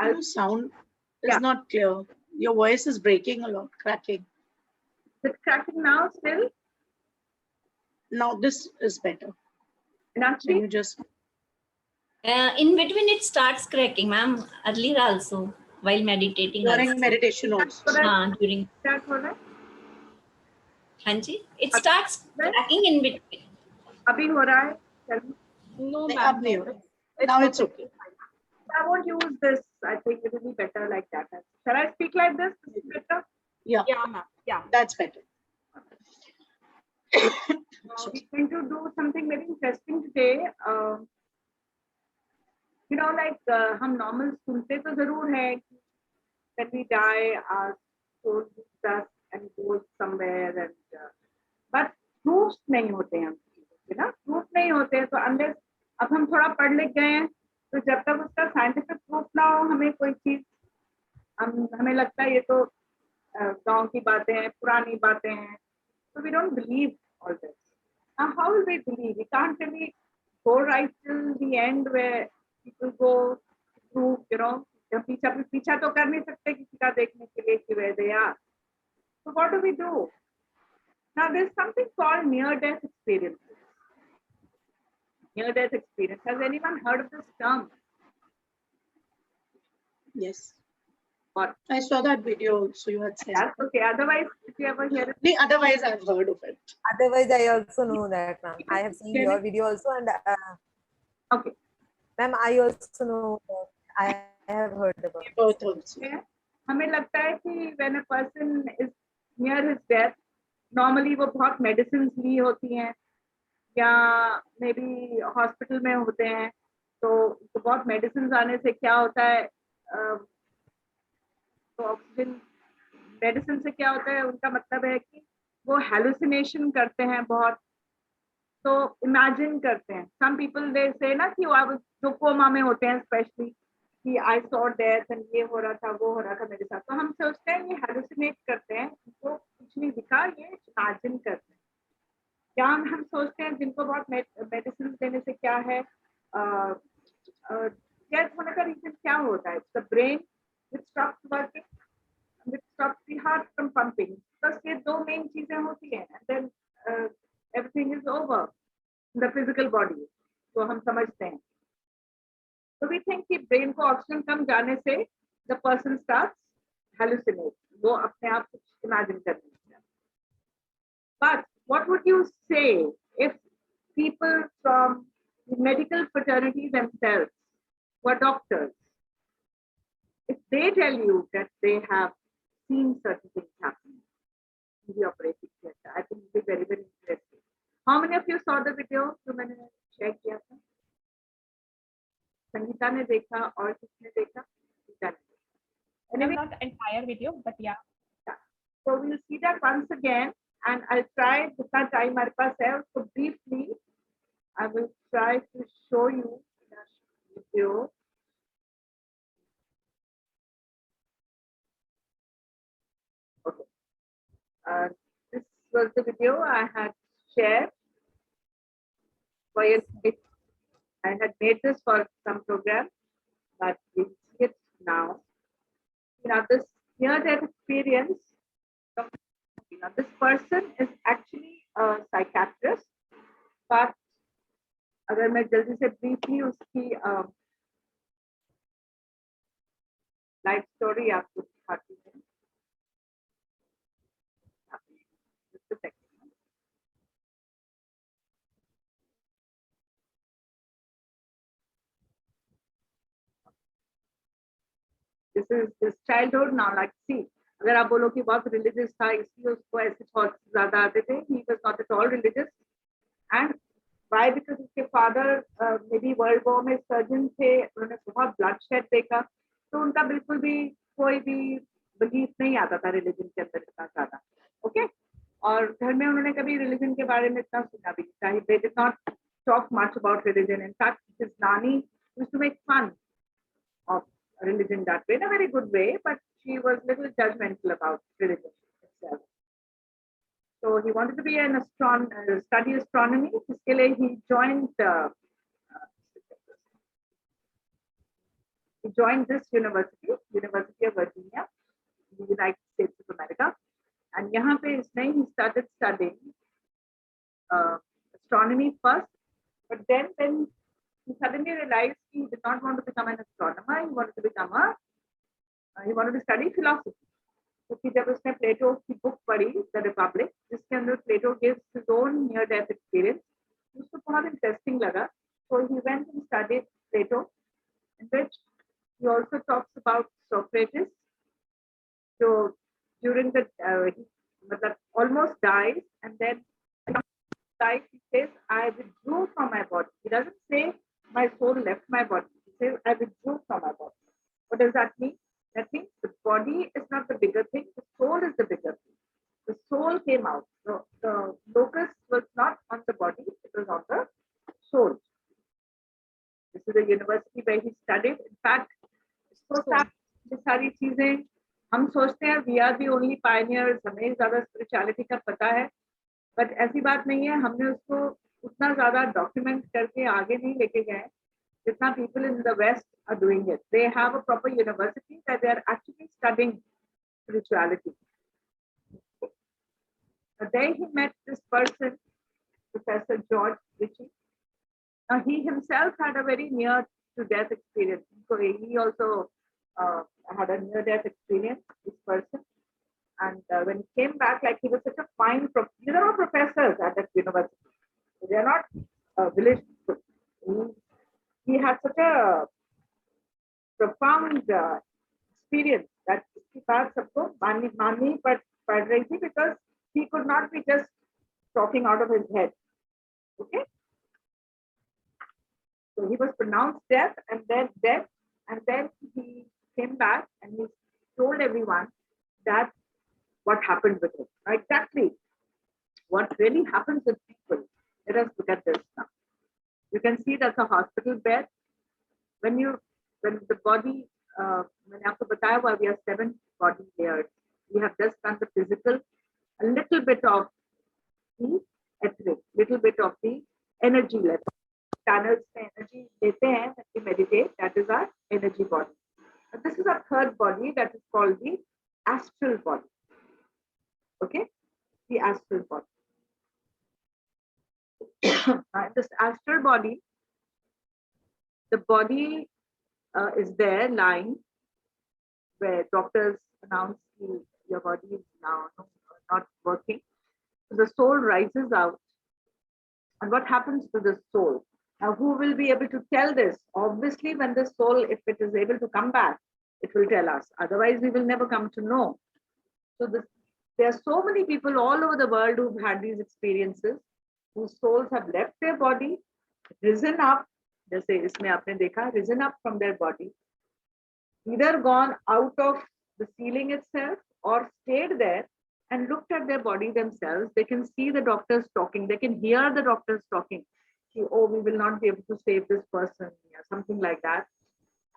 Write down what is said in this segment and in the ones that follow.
Your sound is Yeah. not clear. Your voice is breaking a lot, cracking. Is it cracking now still? Now this is better. Can Meenakshi? you just In between it starts cracking, ma'am. Earlier also, while meditating during also. meditation also. During. Start हो रहा है? Hanji, it starts cracking in between. अभी हो रहा है? Tell me. No, नहीं, ma'am. अब नहीं हो रहा. Now it's okay. I won't use this. I think it will be better like that. Shall I speak like this? Is it better? Yeah, Yeah, ma'am. Yeah. that's better. We're going to do something very interesting today. You know, like हम normal सुनते तो जरूर है कि when we die, our soul leaves us and goes somewhere, and but proofs नहीं होते हैं हम चीजों के ना, proof नहीं होते हैं. तो unless अब हम थोड़ा पढ़ लिख गए हैं, तो जब तक उसका scientific proof ना हो, हमें कोई चीज हमें लगता है ये तो गांव की बातें हैं, पुरानी बातें हैं. So we don't believe all this. Now, how will we believe? We can't really go right till the end where people go through, you know, पीछा तो कर नहीं सकते किसी का देखने के लिए कि where they are. So what do we do? Now, there's something called near-death experiences. Near-death experience. Has anyone heard of this term? Yes. What? I saw that video also you had said. That's okay. Otherwise, if you ever hear it. No, otherwise I've heard of it. Otherwise, I also know that, ma'am. I have seen your video also, and okay, ma'am, I also know that. I have heard about it. Both also. हमें लगता है कि when a person is near his death, normally वो बहुत medicines ली होती हैं या maybe hospital में होते हैं, तो बहुत medicines आने से क्या होता है, तो ऑक्सीजन मेडिसिन से क्या होता है, उनका मतलब है कि वो हेलुसिनेशन करते हैं बहुत, तो इमेजिन करते हैं. सम पीपल दे से ना कि वो जो कोमा में होते हैं स्पेशली कि आई सॉ डेथ एंड ये हो रहा था, वो हो रहा था मेरे साथ, तो हम सोचते हैं ये हेलुसिनेट करते हैं, उनको कुछ नहीं दिखा, ये इमेजिन करते हैं. क्या हम सोचते हैं जिनको बहुत मेडिसिन देने से क्या है, डेथ होने का रीजन क्या होता है? The brain which stops working, which stops the heart from pumping. बस ये दो मेन चीजें होती हैं, and then everything is over in the physical body. तो हम समझते हैं. So we think कि ब्रेन को ऑक्सीजन कम जाने से the person starts hallucinate. वो अपने आप कुछ इमेजिन करने लगता है. But what would you say if people from the medical fraternity themselves were doctors? If they tell you that they have seen certain things happening in the operating theatre, I think it will be very, very interesting. How many of you saw the video जो मैंने share किया था? संगीता ने देखा और किसने देखा? संगीता ने देखा. Anyway, not entire video, but yeah. So we'll see that once again, and I'll try जितना time हमारे पास है उसको briefly I will try to show you the video. Okay. This was the video I had shared. I had made this for some program, but we see it now. This near-death experience. This person is actually a psychiatrist, but अगर मैं जल्दी से briefly उसकी life story आपको दिखाती हूँ. Just a second. This is his childhood now. Like, see, अगर आप बोलो कि बहुत religious था इसलिए उसको ऐसे thoughts ज़्यादा आते थे. He was not at all religious. And why? Because उसके father maybe World War में surgeon थे, उन्होंने बहुत bloodshed देखा, तो उनका बिल्कुल भी कोई भी belief नहीं आता था religion के अंदर इतना ज़्यादा. Okay? और घर में उन्होंने कभी religion के बारे में इतना सुना भी नहीं. They did not talk much about religion. In fact, his nani used to make fun of religion that way, in a very good way, but she was a little judgmental about religion itself. So he wanted to be an astronomer, study astronomy. He joined he joined this university, University of Virginia, in the United States of America, and यहाँ पे इसने he started studying astronomy first, but then he suddenly realized he did not want to become an astronomer. He wanted to become he wanted to study philosophy. क्योंकि जब उसने प्लेटो की book पढ़ी the Republic, जिसके अंदर Plato gives his own near death experience, उसको बहुत interesting लगा. So he went and studied Plato, in which he also talks about Socrates. So during the he almost dies, and then dies, he says, I withdrew from my body. He doesn't say my soul left my body. He says I withdrew from my body. What does that mean? That means the body is not the bigger thing, the soul is the bigger thing. The soul came out. The locus was not on the body, it was on the soul. This is a university where he studied. In fact, so सारी चीजें हम सोचते हैं we are the only pioneers, हमें ज्यादा spirituality का पता है, but ऐसी बात नहीं है. हमने उसको उतना ज्यादा डॉक्यूमेंट करके आगे नहीं लेके गए जितना people in the West are doing it. They have a proper university that they are actually studying spirituality. There he met this person, Professor George Ritchie. Now he himself had a very near to death experience. So he also had a near death experience, this person. And when he came back, like he was such a fine, these are all professors at that university. They are not village people. He had such a profound experience that उसकी बात सबको माननी पड़ रही थी, because he could not be just talking out of his head. Okay. So he was pronounced dead, and then he came back and he told everyone that what happened with him. Now, exactly what really happens with people. Let us look at this now. You can see that's a hospital bed. When the body, when आपको बताया हुआ, we have 7 body layers. We have just done the physical, a little bit of the etheric, little bit of the energy level. Channels में energy देते हैं when we meditate. That is our energy body. And this is our third body, that is called the astral body. Okay, the astral body. This astral body, the body is there lying, where doctors announce your body is now not working. So the soul rises out. And what happens to the soul? Now, who will be able to tell this? Obviously, when the soul, if it is able to come back, it will tell us. Otherwise, we will never come to know. So there are so many people all over the world who've had these experiences, whose souls have left their body, risen up, जैसे इसमें आपने देखा, risen up from their body, either gone out of the ceiling itself or stayed there and looked at their body themselves. They can see the doctors talking, they can hear the doctors talking. Oh, we will not be able to save this person, or something like that.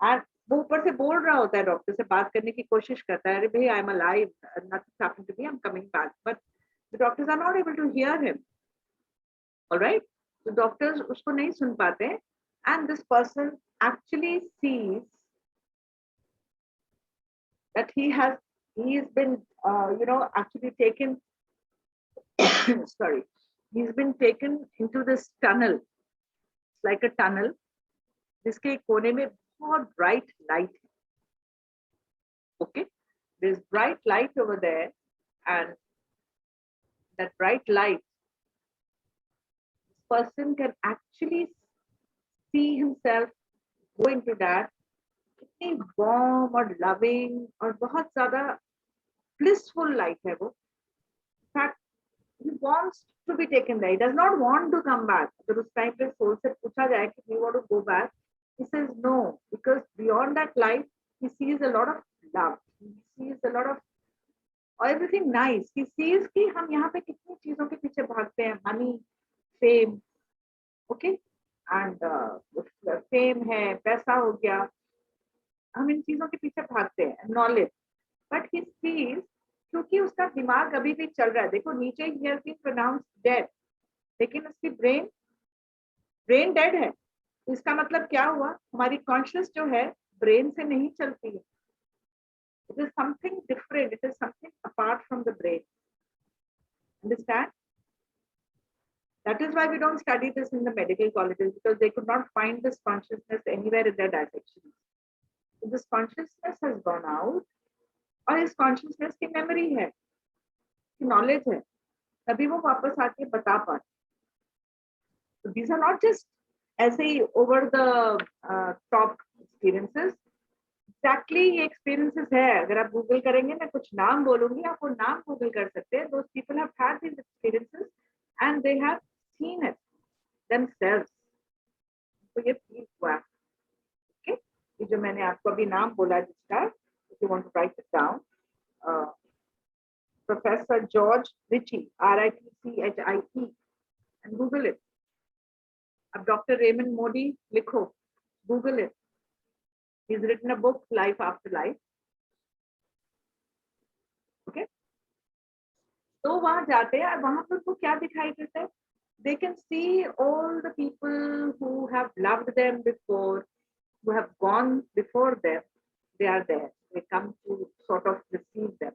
And वो ऊपर से बोल रहा होता है, doctor से बात करने की कोशिश करता है, अरे भाई, I am alive, nothing's happened to me, I'm coming back. But the doctors are not able to hear him. All right, so doctors उसको नहीं सुन पाते, and this person actually sees that he has been actually taken sorry, he's been taken into this tunnel. It's like a tunnel जिसके कोने में बहुत bright light है. Okay, there's bright light over there, and that bright light, this person can actually see himself go into that. इतनी warm और loving और बहुत ज़्यादा blissful light है वो. In fact, he wants to be taken there. He does not want to come back. अगर उस time पे सोल से पूछा जाए कि do you want to go back, he says no, because beyond that light he sees a lot of love. He sees a lot of everything nice. He sees कि हम यहाँ पे कितनी चीजों के पीछे भागते हैं, money, fame, okay, and fame है, पैसा हो गया, हम इन चीजों के पीछे भागते हैं, knowledge. But he sees, क्योंकि उसका दिमाग अभी भी चल रहा है. देखो नीचे he has been pronounced dead, लेकिन उसकी brain dead है. इसका मतलब क्या हुआ? हमारी conscious जो है ब्रेन से नहीं चलती है. It is something different. It is something apart from the brain. Understand? That is why we don't study this in the medical colleges, because they could not find this consciousness anywhere in their dissections. So this consciousness has gone out, और इस consciousness की memory है, की knowledge है, तभी वो वापस आके बता पाते. So these are not just ऐसे ही over the top experiences. Exactly ये experiences है. अगर आप Google करेंगे, मैं कुछ नाम बोलूंगी, आप वो नाम Google कर सकते हैं. Those people have had these experiences and they have seen it themselves. तो ये feel हुआ. Okay? ये जो मैंने आपको अभी नाम बोला जिसका, if you want to write it down, Professor George Ritchie, R-I-T-C-H-I-E, and Google it. अब Dr. Raymond Modi लिखो, Google it. He's written a book, Life After Life. Okay? तो वहां जाते हैं और वहां पर को क्या दिखाई देता है? They can see all the people who have loved them before, who have gone before them. They are there. They come to sort of receive them.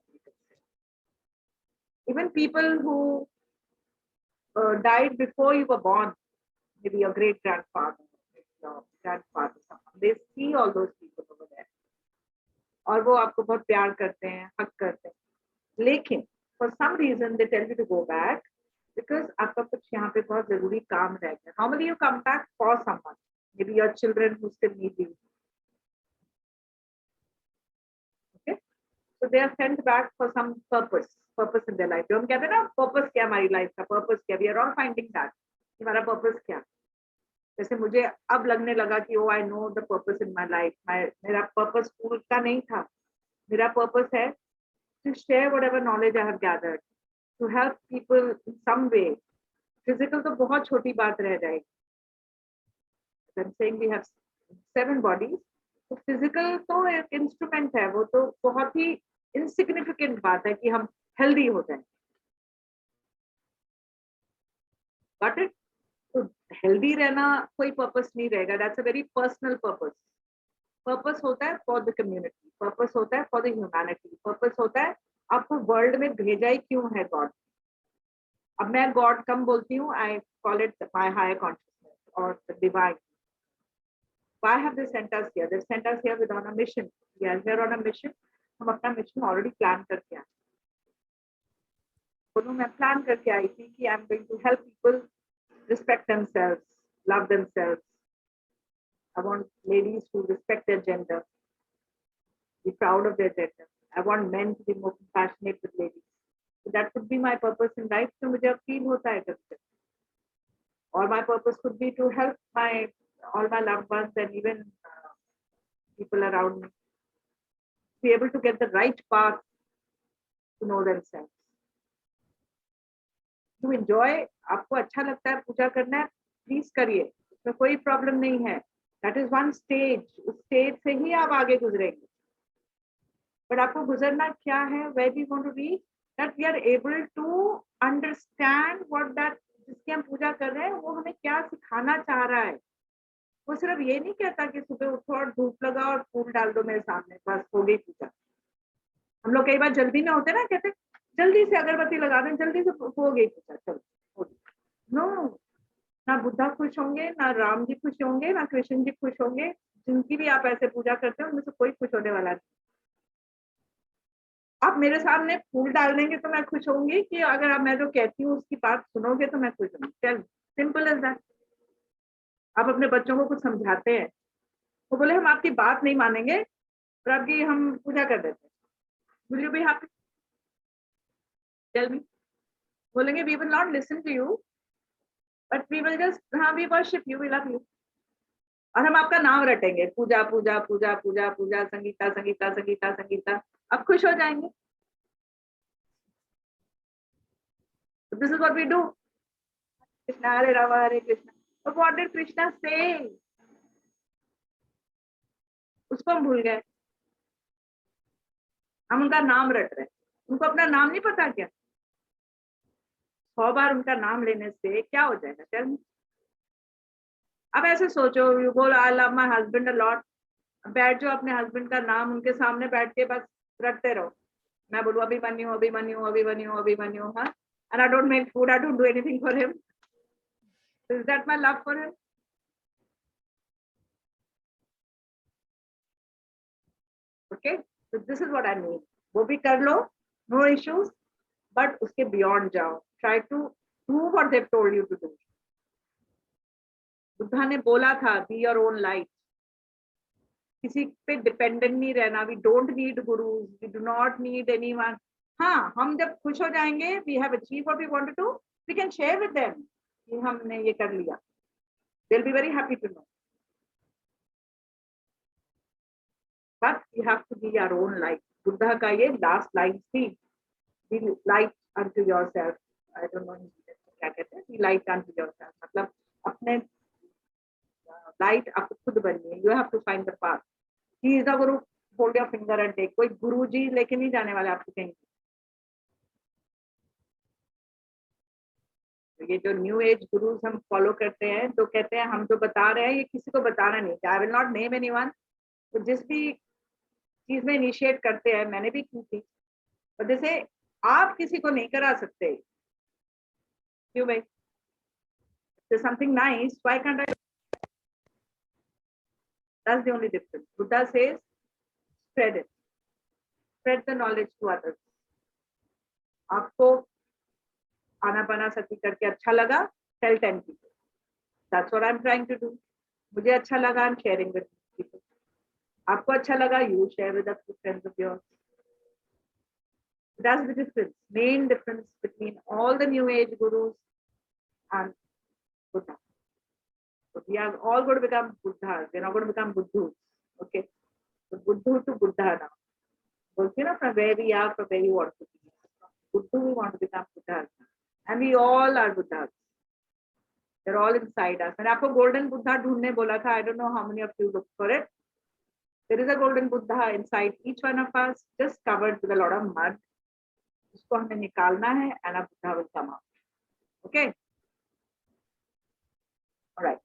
Even people who died before you were born, maybe your great grandfather, your grandfather, someone, they see all those people over there. और वो आपको बहुत प्यार करते हैं, हक करते हैं. लेकिन for some reason they tell you to go back because आपका कुछ यहाँ पे बहुत जरूरी काम रह गया. Normally you come back for someone, maybe your children who still need you. Okay, so they are sent back for some purpose in their life. जो हम कहते हैं ना, purpose क्या हमारी life का, purpose क्या? We are all finding that. हमारा purpose क्या? जैसे मुझे अब लगने लगा कि oh I know the purpose in my life. मेरा purpose स्कूल का नहीं था. मेरा purpose है to share whatever knowledge I have gathered, to help people in some way. Physical तो बहुत छोटी बात रह जाएगी. I'm saying we have 7 bodies. तो physical तो एक instrument है, वो तो बहुत ही insignificant बात है कि हम healthy हो जाएं. Got it? तो healthy रहना कोई purpose नहीं रहेगा. That's a very personal purpose. Purpose होता है for the community. Purpose होता है for the humanity. Purpose होता है आपको world में भेजा ही क्यों है God. अब मैं God कम बोलती हूँ. I call it my higher consciousness or the divine. Why have they sent us here? They've sent us here with on a mission. We are here on a mission. हम अपना mission already plan करके आए. दोनों मैं plan करके आई थी कि I'm going to help people respect themselves, love themselves. I want ladies to respect their gender, be proud of their gender. I want men to be more compassionate with ladies. So that could be my purpose in life. So मुझे feel होता है कभी. Or my purpose could be to help all my loved ones and even people around me be able to get the right path to know themselves. To enjoy, आपको अच्छा लगता है पूजा करना है, please करिए. उसमें कोई problem नहीं है. That is one stage. उस stage से ही आप आगे गुजरेंगे. But आपको गुजरना क्या है? Where we want to reach? That we are able to understand what that जिसकी हम पूजा कर रहे हैं वो हमें क्या सिखाना चाह रहा है. वो सिर्फ ये नहीं कहता कि सुबह उठो और धूप लगाओ और फूल डाल दो मेरे सामने, बस हो गई पूजा. हम लोग कई बार जल्दी में होते ना, कहते जल्दी से अगरबत्ती लगा दें, जल्दी से हो गई पूजा, चलो. नो, ना बुद्धा खुश होंगे, ना राम जी खुश होंगे, ना कृष्ण जी खुश होंगे. जिनकी भी आप ऐसे पूजा करते हो उनमें से कोई खुश होने वाला नहीं. आप मेरे सामने फूल डाल देंगे तो मैं खुश होंगी कि अगर आप मैं जो कहती हूँ उसकी बात सुनोगे तो मैं खुश होंगी. चल, सिंपल एज दैट. आप अपने बच्चों को कुछ समझाते हैं, वो बोले हम आपकी बात नहीं मानेंगे और आपकी हम पूजा कर देते हैं. Will you be happy? Tell me. बोलेंगे we will not listen to you, but we will just we worship you, we love you. और हम आपका नाम रटेंगे, पूजा पूजा पूजा पूजा पूजा, संगीता संगीता संगीता संगीता. आप खुश हो जाएंगे. So this is what we do. Krishna Hare Rama Hare Krishna. But what did Krishna say? उसको हम भूल गए. हम उनका नाम रट रहे हैं. उनको अपना नाम नहीं पता क्या? 100 बार उनका नाम लेने से क्या हो जाएगा? चल, अब ऐसे सोचो, यू बोल I love my husband a lot. बैठ जाओ अपने हस्बैंड का नाम उनके सामने बैठ के बस रटते रहो, मैं बोलूँ अभिमन्यु अभिमन्यु अभिमन्यु अभिमन्यु, हाँ, and I don't make food, I don't do anything for him. Is that my love for him? Okay, so this is what I mean. वो भी कर लो, no issues, but उसके beyond जाओ. Try to do what they've told you to do. Buddha ने बोला था, be your own light. किसी पे डिपेंडेंट नहीं रहना. We don't need gurus, we do not need anyone. हाँ, हम जब खुश हो जाएंगे, we have achieve what we wanted to, we can share with them कि हमने ये कर लिया. They will be very happy to know. But you have to be your own light. Buddha का ये लास्ट लाइन थी, be light unto yourself. I don't know क्या कहते हैं, बी लाइट अनटू योरसेल्फ, मतलब अपने लाइट आप खुद बनिए. You have to find the path. He is the guru, hold your finger and take. कोई गुरु जी लेके नहीं जाने वाले आपको कहीं. तो ये जो न्यू एज गुरुज हम फॉलो करते हैं, तो कहते हैं हम जो बता रहे हैं ये किसी को बताना नहीं. I will not name anyone. तो जिस भी चीज में इनिशिएट करते हैं, मैंने भी की थी, और जैसे आप किसी को नहीं करा सकते, क्यों भाई? Something nice, why can't I? That's the only difference. Buddha says, spread it. Spread the knowledge to others. आपको आनापाना सती करके अच्छा लगा, tell 10 people. That's what I'm trying to do. मुझे अच्छा लगा, I'm sharing with people. आपको अच्छा लगा, you share with a few friends of yours. That's the difference, main difference between all the new age gurus and Buddha. So we are all going to become Buddhas. We're not going to become Buddhus. Okay. So Buddhu to Buddha now. So, you know, from where we are, from where you want to be. Buddhu, we want to become Buddhas. And we all are Buddhas. They're all inside us. And आपको golden Buddha ढूंढने बोला था. I don't know how many of you look for it. There is a golden Buddha inside each one of us, just covered with a lot of mud. उसको हमें निकालना है, and a Buddha will come out. Okay. All right.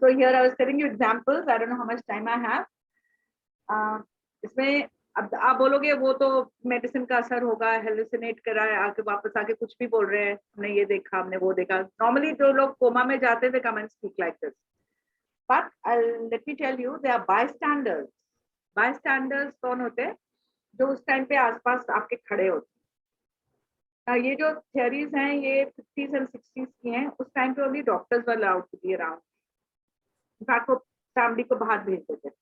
So here I was telling you examples. I don't know how much time I have. इसमें अब आप बोलोगे वो तो मेडिसिन का असर होगा, हेलुसिनेट करा है, आके वापस आके कुछ भी बोल रहे हैं, हमने ये देखा, हमने वो देखा. नॉर्मली जो लोग कोमा में जाते थे, come and speak like this. But let me tell you, they are bystanders. Bystanders कौन होते हैं? जो उस टाइम पे आसपास आपके खड़े होते हैं. ये जो थियरीज हैं ये 50s and 60s की हैं. उस टाइम पे only doctors were allowed to be around. In fact वो फैमिली को बाहर भेज देते थे.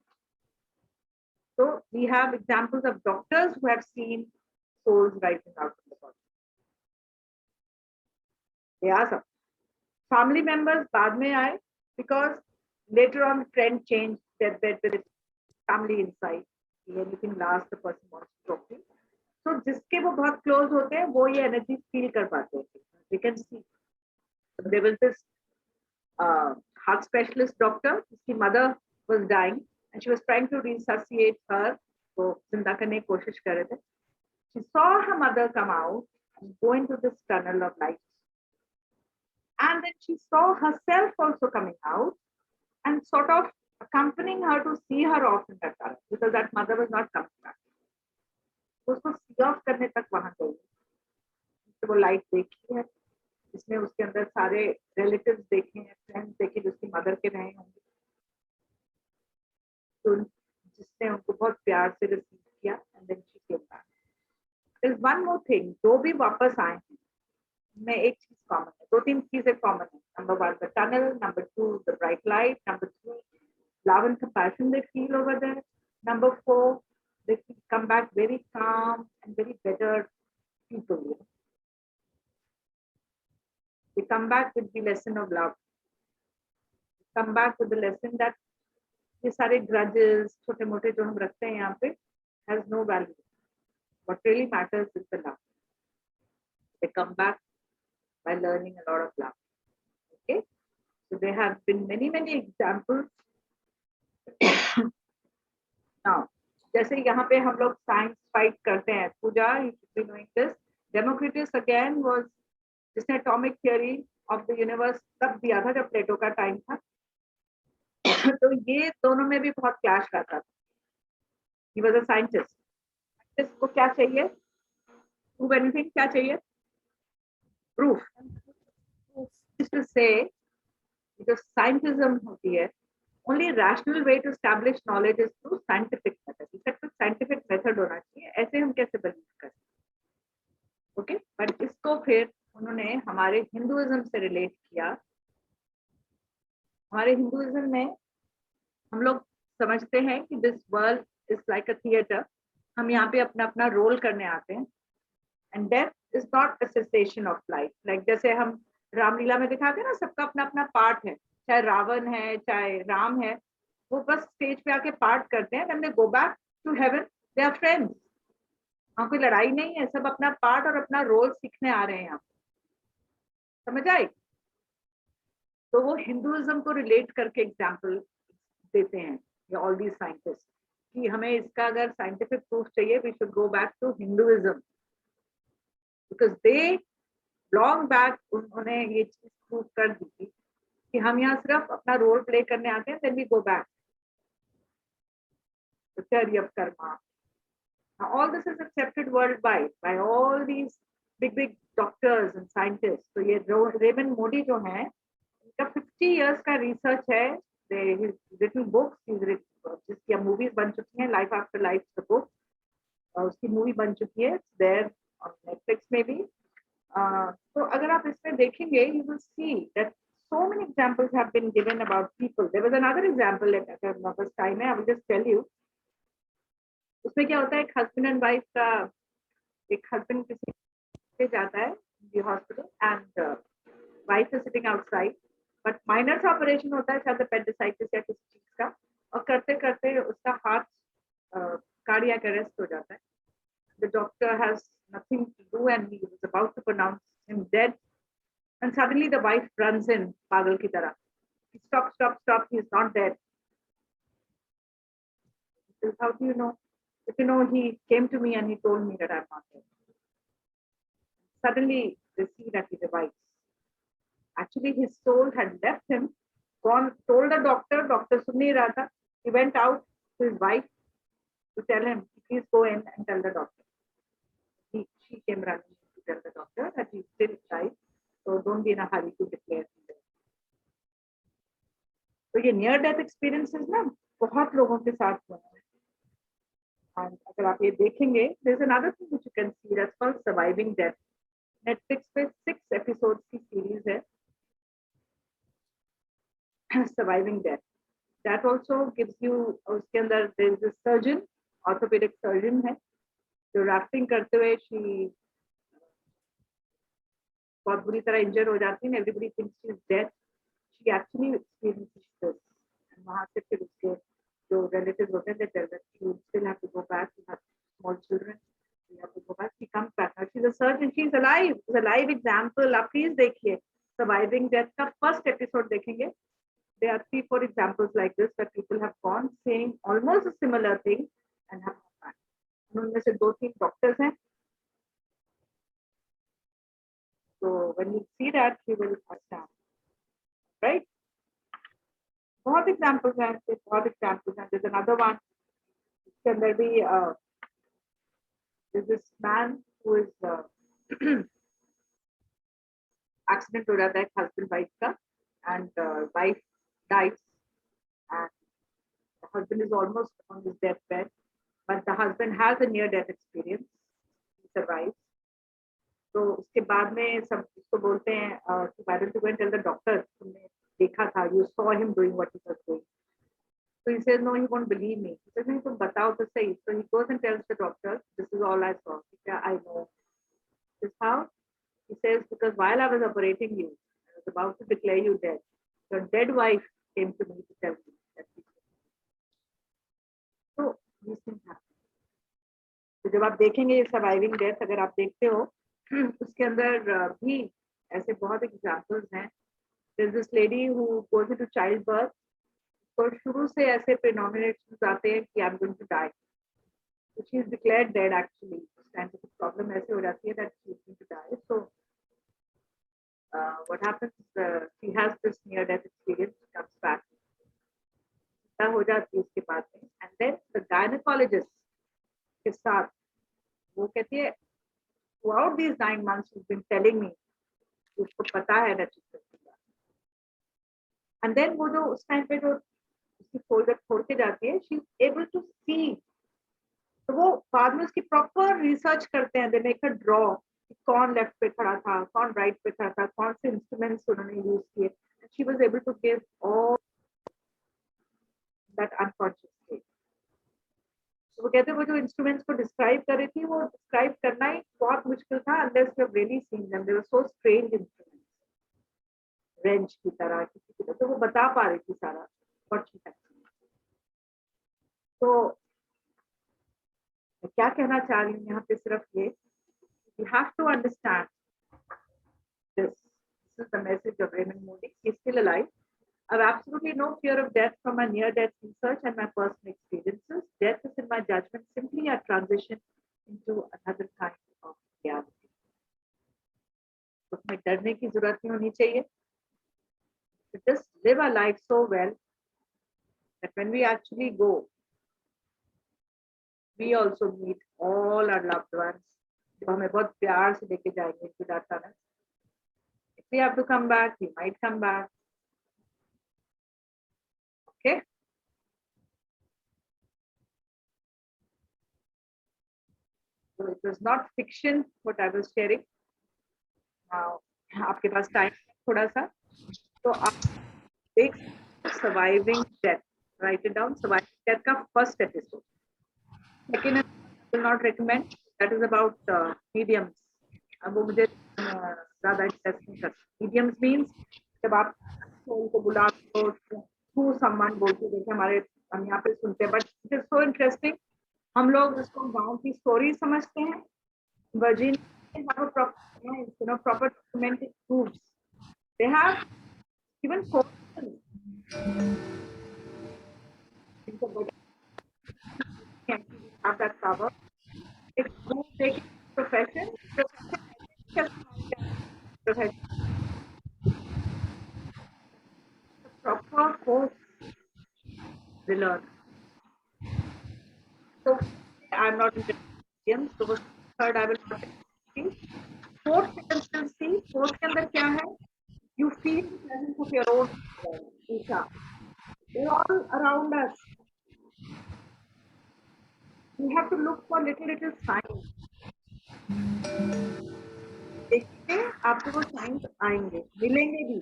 So we have examples of doctors who have seen souls rising out of the body. They are some. Family members बाद में आए, because later on the trend changed that with family inside. Anything last the person wants to talk to. So जिसके वो बहुत close होते हैं, वो ये energy feel कर पाते हैं. We can see. So there was this heart specialist doctor. His mother was dying. And she was trying to resuscitate her. So जिंदा करने की कोशिश कर रहे थे. She saw her mother come out and go into this tunnel of light. And then she saw herself also coming out and sort of accompanying her to see her off in that tunnel, because that mother was not coming back. तो उसको see off करने तक वहां गई. तो वो light देखी है, इसमें उसके अंदर सारे relatives देखे हैं, friends देखे जो उसकी मदर के रहे होंगे, तो जिसने उनको बहुत प्यार से रिसीव किया. And then she came back. There is one more thing. जो भी वापस आए हैं, में एक चीज कॉमन है, दो तीन चीजें कॉमन है. Number 1 the tunnel, number 2 the bright light, number 3 love and compassion they feel over there, number 4 they come back very calm and very better people. They come back with the lesson of love. They come back with the lesson that ये सारे grudges, छोटे मोटे जो हम रखते हैं यहाँ पे, has no value. What really matters is the love. They come back by learning a lot of love. Okay, so there have been many examples. Now, जैसे यहाँ पे हम लोग साइंस फाइट करते हैं, पूजा, you should be knowing this. Democritus again was जिसने atomic theory of the universe तब दिया था जब प्लेटो का टाइम था. तो ये दोनों में भी बहुत क्लैश रहता था. He was a scientist. इसको क्या चाहिए? Prove anything? क्या चाहिए? Proof. Is to say, जो scientism होती है, only rational way to establish knowledge is through scientific method. इसका कुछ scientific method होना चाहिए. ऐसे हम कैसे believe करें? Okay, but इसको फिर उन्होंने हमारे हिंदुइज्म से रिलेट किया. हमारे हिंदुइज्म में हम लोग समझते हैं कि this world is like a theatre. हम यहाँ पे अपना अपना रोल करने आते हैं. And death is not a cessation of life. Like जैसे हम रामलीला में दिखाते हैं ना, सबका अपना अपना पार्ट है. चाहे रावण है, चाहे राम है, वो बस स्टेज पे आके पार्ट करते हैं. When they go back to heaven they are friends. वहाँ कोई लड़ाई नहीं है. सब अपना पार्ट और अपना रोल सीखने आ रहे हैं यहाँ पे. समझ आई? तो वो हिंदुइज्म को रिलेट करके एग्जाम्पल देते हैं ये ऑल दीज साइंटिस्ट कि हमें इसका अगर साइंटिफिक प्रूफ चाहिए, we should go back to Hinduism, because they long back उन्होंने ये चीज प्रूव कर दी थी कि हम यहाँ सिर्फ अपना रोल प्ले करने आते हैं. Then we go back to theory of karma. Now, all this is accepted worldwide by all these big doctors and scientists. तो ये रेमंड मोडी जो हैं, इनका 50 years का रिसर्च है. He's written books, जिसकी अब मूवीज बन चुकी हैं. Life after life the book, उसकी मूवी बन चुकी है. देयर ऑन नेटफ्लिक्स में भी. तो अगर आप इसमें देखेंगे, you will see that so many examples have been given about people. There was another example, अगर वापस टाइम है, I will just tell you. उसमें क्या होता है, एक हस्बैंड एंड वाइफ का, एक हस्बैंड किसी पे जाता है hospital and wife is sitting outside, but minor सा ऑपरेशन होता है, शायद अपेंडिसाइटिस या किसी चीज का, और करते करते उसका हार्ट कार्डियक अरेस्ट हो जाता है. The doctor has nothing to do and he was about to pronounce him dead and suddenly the wife runs in पागल की तरह. Stop stop stop, he is not dead. How do you know? If you know, he came to me and he told me that I'm not dead. Suddenly, they see that he revives. Actually, his soul had left him, gone, told the doctor, doctor सुन नहीं रहा था. He went out to his wife to tell him, please go in and tell the doctor. She came running to tell the doctor that he's still alive, so don't be in a hurry to declare him dead. तो ये near death experiences ना बहुत लोगों के साथ हुए हैं. And अगर आप ये देखेंगे, there's another thing which you can see, that's called surviving death. Netflix पे 6 episodes की series है surviving death. That also gives you, उसके अंदर there is a surgeon, orthopedic surgeon है, जो rafting करते हुए she बहुत बुरी तरह इंजर हो जाती है. Everybody thinks she is dead. She actually experiences this. And वहाँ से फिर उसके जो relatives होते हैं, they tell that you still have to go back. You have small children. You have to go back. She comes back. Now she's a surgeon. She's alive. It's a live example. आप please देखिए surviving death का first episode देखेंगे. There are 3-4 examples like this where people have gone saying almost a similar thing and have come back. उनमें से 2-3 doctors हैं. So when you see that, you will understand, right? बहुत examples हैं, बहुत examples हैं. There's another one. इसके अंदर भी there's this man who is accident हो जाता है husband wife का, and wife dies and the husband is almost on his deathbed, but the husband has a near death experience. He survives. तो उसके बाद में सब इसको बोलते हैं कि why don't you go and tell the doctor, तुमने देखा था, you saw him doing what he was doing. So he says, no, he won't believe me. He says, नहीं, तुम बताओ तो सही. So he goes and tells the doctor, this is all I saw. Yeah, I know. This is how? He says, because while I was operating you, I was about to declare you dead. Your dead wife came to me to tell me that he was dead. So these things happen. तो जब आप देखेंगे ये surviving death, अगर आप देखते हो, उसके अंदर भी ऐसे बहुत एग्जाम्पल्स हैं. There's this lady who goes into childbirth. तो शुरू से ऐसे premonitions आते हैं कि I'm going to die. So she is declared dead actually. Scientific problem ऐसे हो जाती है that she is going to die. So what happens? She has this near-death experience. She comes back. हो जाती है उसके बाद में, एंड देन द गायनेकोलॉजिस्ट के साथ वो कहती है throughout these 9 months she's been telling me उसको पता है रचित, एंड देन वो जो उस टाइम पे जो उसकी फोल्डर खोल के जाती है, शी इज एबल टू सी, तो वो बाद में उसकी प्रॉपर रिसर्च करते हैं, दे मेक अ ड्रॉ कौन लेफ्ट पे खड़ा था, कौन राइट पे खड़ा था, कौन से इंस्ट्रूमेंट्स उन्होंने यूज किए, she was able to give all that unconscious state. तो वो कहते हैं वो जो इंस्ट्रूमेंट्स को डिस्क्राइब कर रही थी, वो डिस्क्राइब करना ही बहुत मुश्किल था unless you have really seen them, they were so strange instruments, wrench की तरह, किसी की तरह, तो वो बता पा रही थी सारा what she had seen। तो मैं क्या कहना चाह रही हूँ यहाँ पे सिर्फ ये, you have to understand this. This is the message of Raymond Moody. He's still alive. I have absolutely no fear of death from my near-death research and my personal experiences. Death is, in my judgment, simply a transition into another kind of reality. उसमें डरने की जरूरत नहीं होनी चाहिए. Just live our life so well that when we actually go, we also meet all our loved ones. जो हमें बहुत प्यार से लेके जाएंगे into that tunnel. If we have to come back, we might come back. Okay. So it was not fiction what I was sharing. Now, आपके पास time थोड़ा सा, तो आप देख surviving death. Write it down. Surviving death का first episode. Second, I will not recommend. That is about mediums. अब वो मुझे ज़्यादा इंटरेस्ट नहीं करता. Mediums means जब आप सोल को बुला दो, through someone बोलते देखे हमारे हम यहाँ पे सुनते हैं, but it is so interesting. हम लोग उसको गांव की स्टोरी समझते हैं. Virgin have a proper documented proofs. They have even questions. Have that power. If you take it profession, the proper course they learn. So I'm not interested in mediums. So third, I will not see. Fourth, you can still see. Fourth के अंदर क्या है? You feel the presence of your own Isha. They're all around us. You have to look for little signs. देखिए आपको वो signs आएंगे, मिलेंगे भी.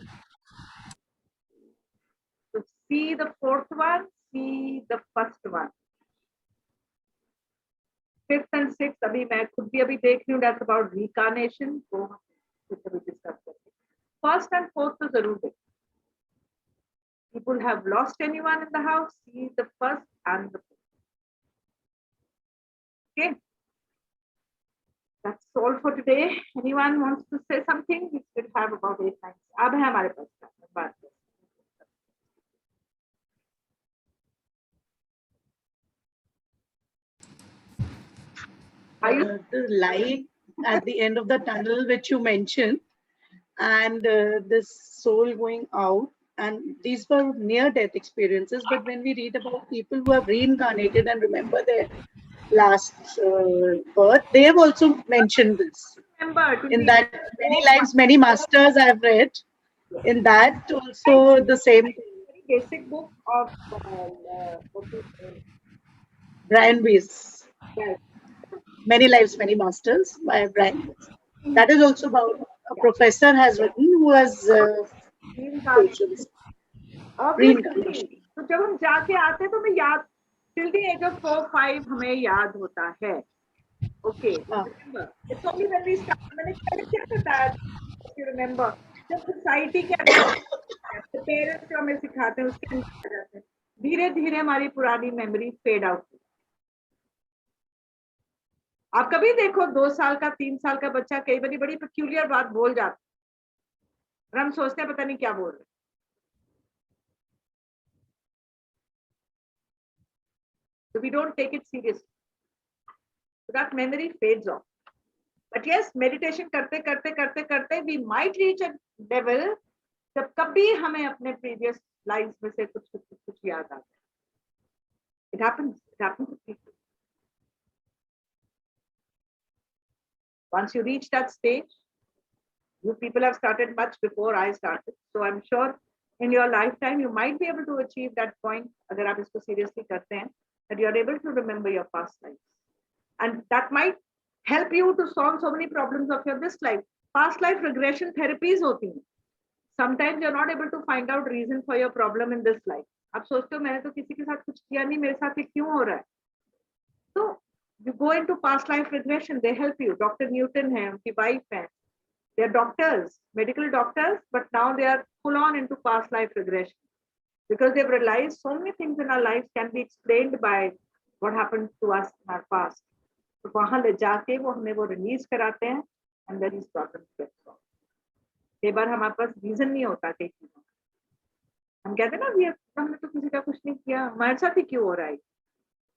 So see the fourth one, see the first one. Fifth and sixth अभी मैं खुद भी अभी देख रही हूँ. That's about reincarnation. तो कुछ अभी discuss करते. First and fourth तो जरूर देखें. People have lost anyone in the house. See the first and the fourth. Okay. That's all for today. Anyone wants to say something? We still have about 8 times. अब है हमारे पास बात. The light at the end of the tunnel which you mentioned, and this soul going out, and these were near-death experiences. But when we read about people who have reincarnated and remember their last birth, they have also mentioned this. Remember, In that many lives, many masters I have read. In that also the same basic book of Brian Weiss. yes. Many Lives, Many Masters by Brian Weiss. That is also about a professor has written who has Reincarnation. Obviously, तो जब हम जाके आते हैं तो हमें याद till the age of 4-5 हमें याद होता है. Okay. Remember, it's only when we start. मैंने क्या बताया? If you remember, जब society के अंदर parents जो हमें सिखाते हैं उसके अंदर आ जाते हैं. धीरे धीरे हमारी पुरानी memory fade out. आप कभी देखो 2 साल का 3 साल का बच्चा कई बारी बड़ी peculiar बात बोल जाता है और हम सोचते हैं पता नहीं क्या बोल रहे. So we don't take it seriously. So that memory fades off. But yes, meditation करते करते करते करते we might reach a level जब कभी हमें अपने previous lives में से कुछ याद आता है. It happens. It happens to people. Once you reach that stage, you people have started much before I started. So I'm sure in your lifetime you might be able to achieve that point. अगर आप इसको seriously करते हैं, that you are able to remember your past lives, and that might help you to solve so many problems of your this life. Past life regression therapies होती हैं. Sometimes you're not able to find out reason for your problem in this life. आप सोचते हो मैंने तो किसी के साथ कुछ किया नहीं, मेरे साथ ये क्यों हो रहा है? So you go into past life regression. They help you. Dr. Newton है, उनकी wife है. They are doctors, medical doctors, but now they are full on into past life regression because they've realized so many things in our lives can be explained by what happened to us in our past. तो वहां ले जाके वो हमें वो release कराते हैं and then these problems get solved. कई बार हमारे पास रीजन नहीं होता कई चीजों का. हम कहते हैं ना हमने तो किसी का कुछ नहीं किया, हमारे साथ ही क्यों हो रहा है?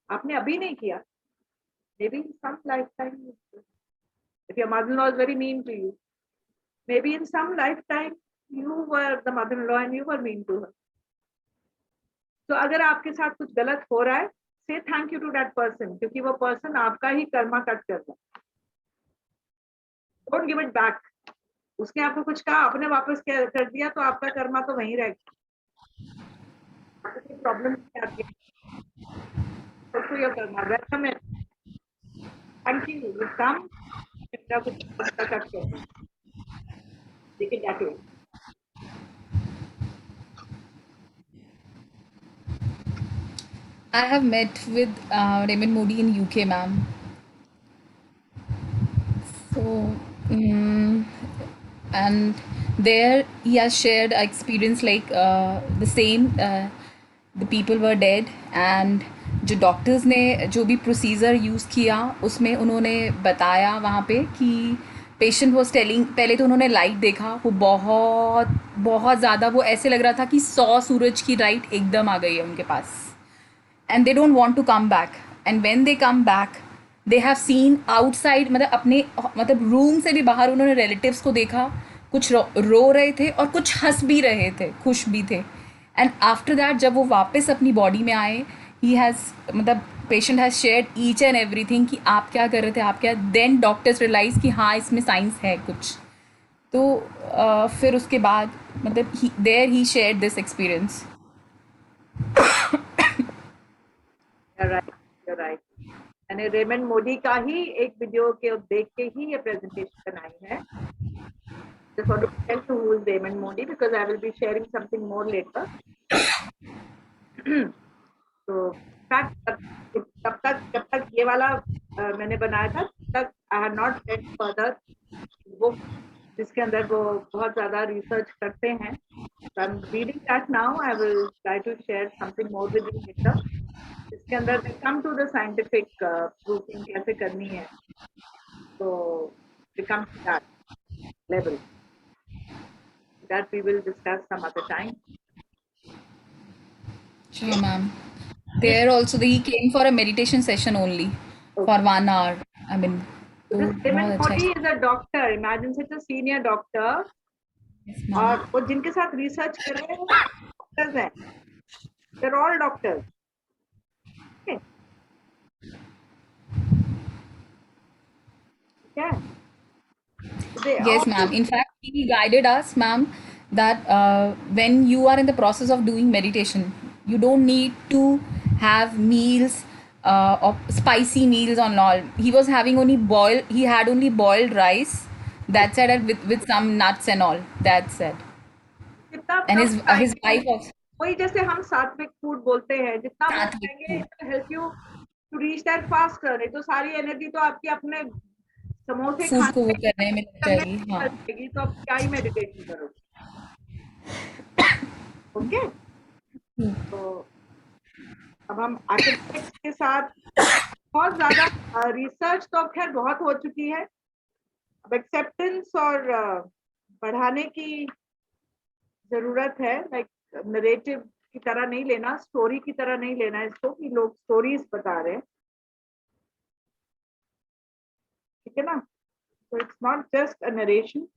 आपने अभी नहीं किया. Maybe in some lifetime, if your mother-in-law is very mean to you, maybe in some lifetime you were the mother-in-law and you were mean to her. So अगर आपके साथ कुछ गलत हो रहा है, say thank you to that person, क्योंकि वो person आपका ही कर्मा कट कर रहा है. Don't give it back. उसने आपको कुछ कहा, आपने वापस कर दिया, तो आपका कर्मा तो वहीं रहेगा. प्रॉब्लम क्या आती है? तो your karma, welcome it. Thank you. You come. कुछ कट कर. Take it that way. I have met with Raymond Modi in UK, ma'am. So, and there he has shared an experience like the same. The people were dead and जो doctors ने जो भी procedure use किया उसमें उन्होंने बताया वहाँ पे कि पेशेंट वॉज टेलिंग, पहले तो उन्होंने लाइट देखा, वो बहुत बहुत ज़्यादा, वो ऐसे लग रहा था कि 100 सूरज की लाइट एकदम आ गई है उनके पास. And they don't want to come back. And when they come back they have seen outside, मतलब अपने रूम से भी बाहर उन्होंने रिलेटिव्स को देखा, कुछ रो रहे थे और कुछ हंस भी रहे थे, खुश भी थे. एंड आफ्टर दैट जब वो वापस अपनी बॉडी में आए, he has patient has shared each and everything कि आप क्या कर रहे थे, आप क्या. देन डॉक्टर्स रियलाइज़ कि हाँ इसमें साइंस है कुछ. तो फिर उसके बाद there he shared this experience. You're right. मैंने रेमंड मोदी का ही एक वीडियो के देख के ही ये प्रेजेंटेशन बनाई है. Just want to tell you who is Raymond Modi because I will be sharing something more later. So जब तक ये वाला मैंने बनाया था तब I had not read further वो जिसके अंदर वो बहुत ज़्यादा रिसर्च करते हैं. So I'm reading that now. I will try to share something more with you later. इसके अंदर they come to the scientific proving कैसे करनी है. So we come to that level. That we will discuss some other time. Sure, ma'am. There also he came for a meditation session only for 1 hour. I mean, This Raymond Modi is a doctor. Imagine such a senior doctor. yes, ma'am. और वो जिनके साथ research कर रहे हैं वो doctors हैं. They're all doctors. Okay. Yeah. Yes, ma'am. In fact, he guided us, ma'am, that when you are in the process of doing meditation, you don't need to have meals or spicy meals or all. He was having only he had only boiled rice. That's it, and with some nuts and all. That's it. And his wife also. वही जैसे हम सात्विक food बोलते हैं, जितना सात्विक खाएंगे help you to reach that fast. नहीं तो सारी एनर्जी तो आपकी अपने समोसे फूड को वो करने में लग जाएगी. हाँ. तो आप क्या ही मेडिटेशन करोगे. ओके. तो अब हम आर्किटेक्ट्स के साथ बहुत ज्यादा रिसर्च तो खैर बहुत हो चुकी है. अब एक्सेप्टेंस और बढ़ाने की जरूरत है. लाइक नरेटिव की तरह नहीं लेना, स्टोरी की तरह नहीं लेना इसको कि लोग स्टोरीज बता रहे हैं. ठीक है ना. So it's not just a narration.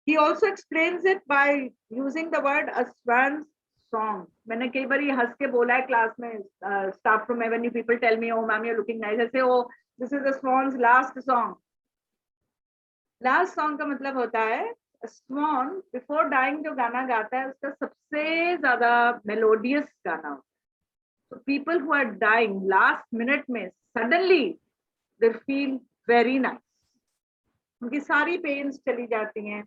He also explains it by using the word a swan's song. मैंने कई बार ये हंस के बोला है क्लास में, staff room में, when you people tell me, oh ma'am, you're looking nice, I say, oh, this is the Swan's last song. Last song का मतलब होता है Swan before dying जो गाना गाता है उसका सबसे ज्यादा melodious गाना होता है. So people who are dying last minute में suddenly they feel very nice. उनकी सारी पेन्स चली जाती हैं,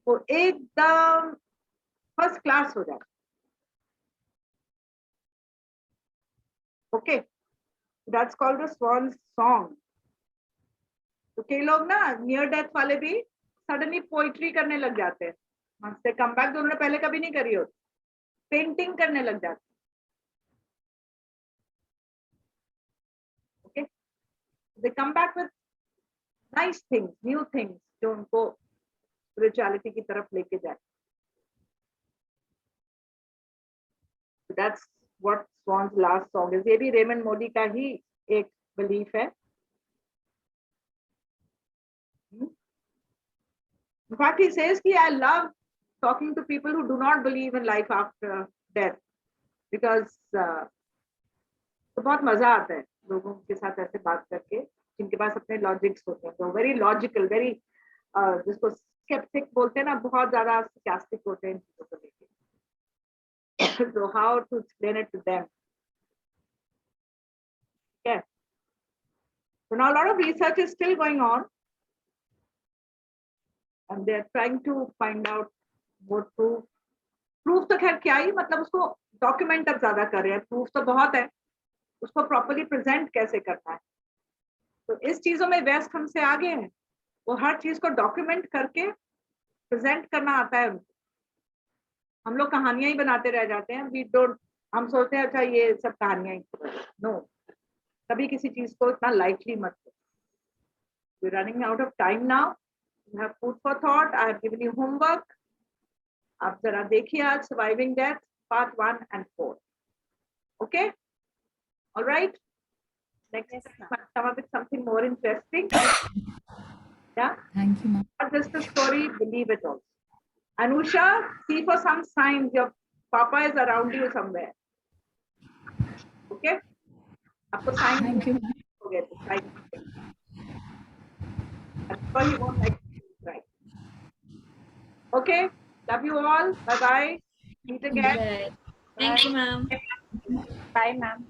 वो एकदम फर्स्ट क्लास हो जाता है. Okay, that's called the swan song. तो कई लोग ना नियर डेथ वाले भी सडनली पोइट्री करने लग जाते हैं. वंस दे कम बैक, तो उन्होंने पहले कभी नहीं करी होती, पेंटिंग करने लग जाते हैं. Okay, they come back with nice things, new things जो उनको स्पिरिचुअलिटी की तरफ लेके जाए. That's what swans last song is. ये भी रेमंड मोडी का ही एक बिलीफ है. In fact, he says कि I love talking to people who do not believe in life after death because तो बहुत मजा आता है लोगों के साथ ऐसे बात करके जिनके पास अपने लॉजिक्स होते हैं. तो वेरी लॉजिकल, वेरी जिसको स्केप्टिक बोलते हैं ना, बहुत ज्यादा sarcastic होते हैं इन चीजों को लेके. So how to explain it to them? Okay. So now a lot of research is still going on. And they are trying to find out what proof तो खैर क्या ही, मतलब उसको डॉक्यूमेंट अब ज्यादा कर रहे हैं. प्रूफ तो बहुत है, उसको प्रॉपर्ली प्रेजेंट कैसे करना है. तो इस चीजों में वेस्ट हमसे आगे हैं. वो हर चीज को डॉक्यूमेंट करके प्रेजेंट करना आता है उनको. हम लोग कहानियां ही बनाते रह जाते हैं. वी डोंट, हम सोचते हैं अच्छा ये सब कहानियां ही. नो, कभी किसी चीज को इतना लाइटली मत लो. We running out of time now. You have food for thought. I have given you homework. आप जरा देखिए आज surviving death part 1 and 4. Okay, all right. Next Yes, time ma'am. I'll come up with something more interesting. Yeah, Thank you, ma'am. not just a story, believe it also. Anusha, see for some signs your papa is around you somewhere. Okay, आपको sign Thank you, ma'am. हो गए तो sign. I'm sure he won't like to try. Okay, love you all. Bye bye. Meet again. Thank you, ma'am. Bye, ma'am.